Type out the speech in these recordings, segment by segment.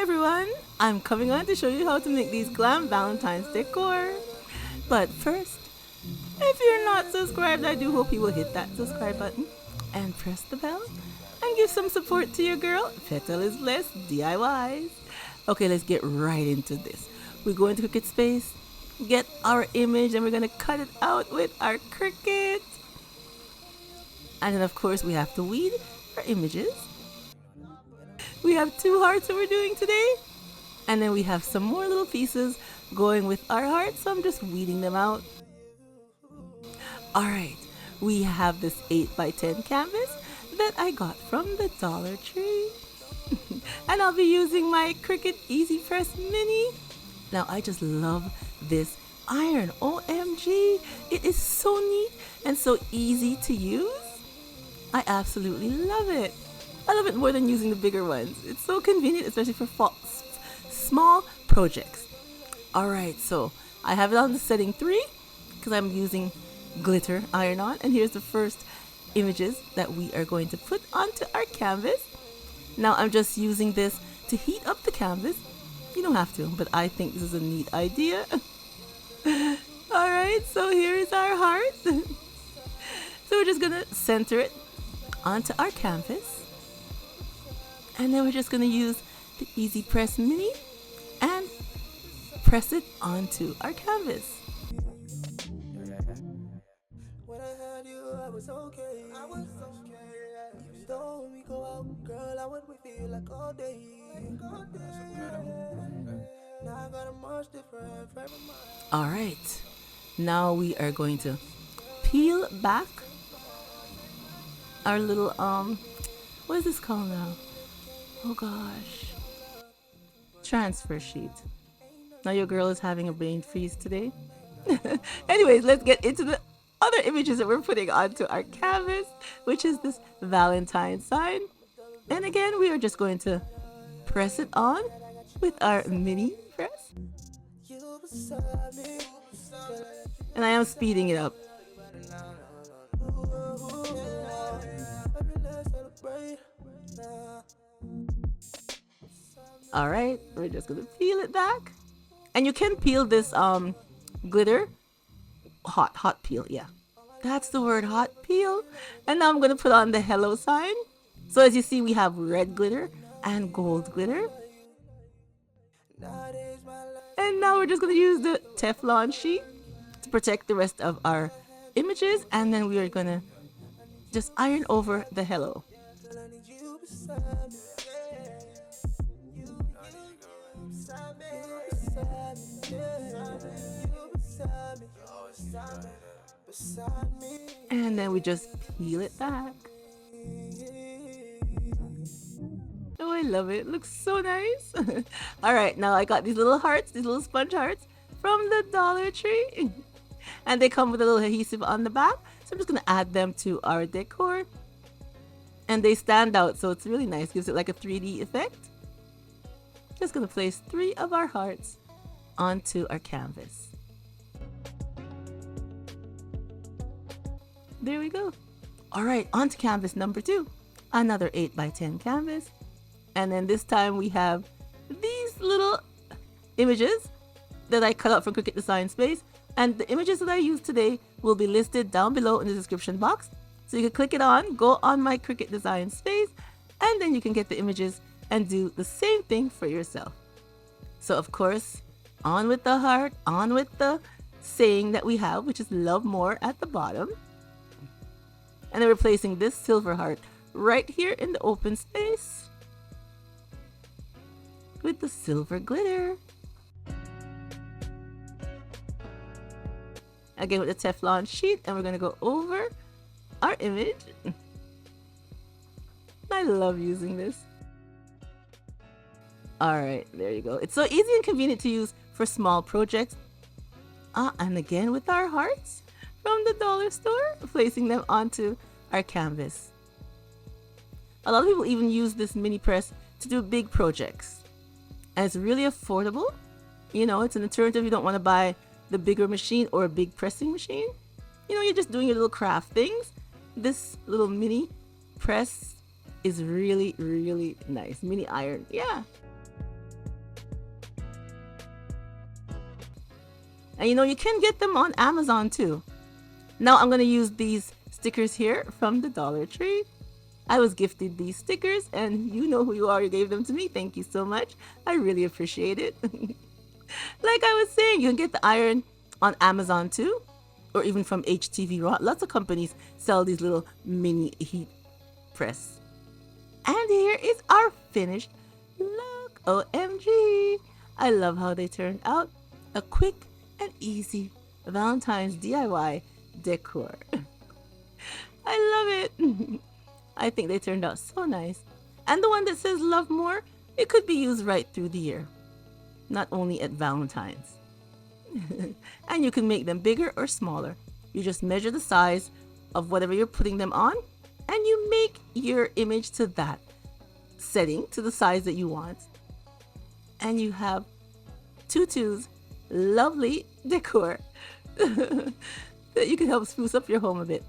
everyone! I'm coming on to show you how to make these GLAM Valentine's decor. But first, if you're not subscribed, I do hope you will hit that subscribe button and press the bell and give some support to your girl, Petalisbless DIYs. Okay, let's get right into this. We go into Cricut Space, get our image, and we're going to cut it out with our Cricut. And then of course we have to weed our images. We have 2 hearts that we're doing today. And then we have some more little pieces going with our hearts, so I'm just weeding them out. Alright, we have this 8x10 canvas that I got from the Dollar Tree. And I'll be using my Cricut Easy Press Mini. Now I just love this iron. OMG, it is so neat and so easy to use. I absolutely love it. I love it more than using the bigger ones. It's so convenient, especially for small projects. Alright, so I have it on the setting 3 because I'm using glitter iron-on, and here's the first images that we are going to put onto our canvas. Now I'm just using this to heat up the canvas. You don't have to, but I think this is a neat idea. Alright, so here's our heart. So we're just gonna center it onto our canvas, and then we're just going to use the Easy Press Mini and press it onto our canvas. When I had you, I was okay. You told me go out, girl, I would with you like all day. Now I got a much different frame of mind. All right, now we are going to peel back our little what is this called now? Oh gosh, transfer sheet. Now your girl is having a brain freeze today. Anyways, let's get into the other images that we're putting onto our canvas, which is this Valentine sign. And again, we are just going to press it on with our mini press. And I am speeding it up. Alright, we're just gonna peel it back. And you can peel this glitter. Hot peel, yeah. That's the word, hot peel. And now I'm gonna put on the hello sign. So as you see, we have red glitter and gold glitter. And now we're just gonna use the Teflon sheet to protect the rest of our images, and then we are gonna just iron over the hello. And then we just peel it back. Oh, I love it. It looks so nice. Alright, now I got these little hearts, these little sponge hearts from the Dollar Tree. And they come with a little adhesive on the back. So I'm just going to add them to our decor. And they stand out, so it's really nice. Gives it like a 3D effect. Just going to place 3 of our hearts onto our canvas. There we go. Alright, on to canvas number 2. Another 8x10 canvas. And then this time we have these little images that I cut out from Cricut Design Space. And the images that I use today will be listed down below in the description box. So you can click it on, go on my Cricut Design Space, and then you can get the images and do the same thing for yourself. So of course, on with the heart, on with the saying that we have, which is love more at the bottom. And then we're placing this silver heart right here in the open space with the silver glitter. Again with the Teflon sheet, and we're going to go over our image. I love using this. Alright, there you go. It's so easy and convenient to use for small projects. And again with our hearts from the dollar store, placing them onto our canvas. A lot of people even use this mini press to do big projects. And it's really affordable. You know, it's an alternative. You don't want to buy the bigger machine or a big pressing machine. You know, you're just doing your little craft things. This little mini press is really, really nice. Mini iron, yeah. And you know, you can get them on Amazon too. Now I'm going to use these stickers here from the Dollar Tree. I was gifted these stickers and you know who you are. You gave them to me. Thank you so much. I really appreciate it. Like I was saying, you can get the iron on Amazon too, or even from HTV Raw. Lots of companies sell these little mini heat press. And here is our finished look. OMG. I love how they turned out. A quick and easy Valentine's DIY decor. I love it. I think they turned out so nice. And the one that says love more, it could be used right through the year, not only at Valentine's. And you can make them bigger or smaller. You just measure the size of whatever you're putting them on, and you make your image to that setting, to the size that you want. And you have Tutu's lovely decor that you can help spruce up your home a bit.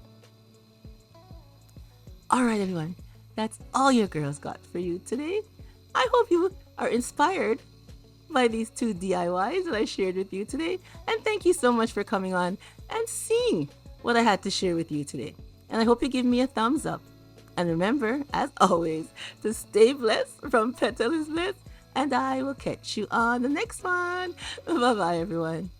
All right, everyone, that's all your girls got for you today. I hope you are inspired by these two DIYs that I shared with you today. And thank you so much for coming on and seeing what I had to share with you today. And I hope you give me a thumbs up. And remember, as always, to stay blessed from Petalisbless. And I will catch you on the next one. Bye-bye, everyone.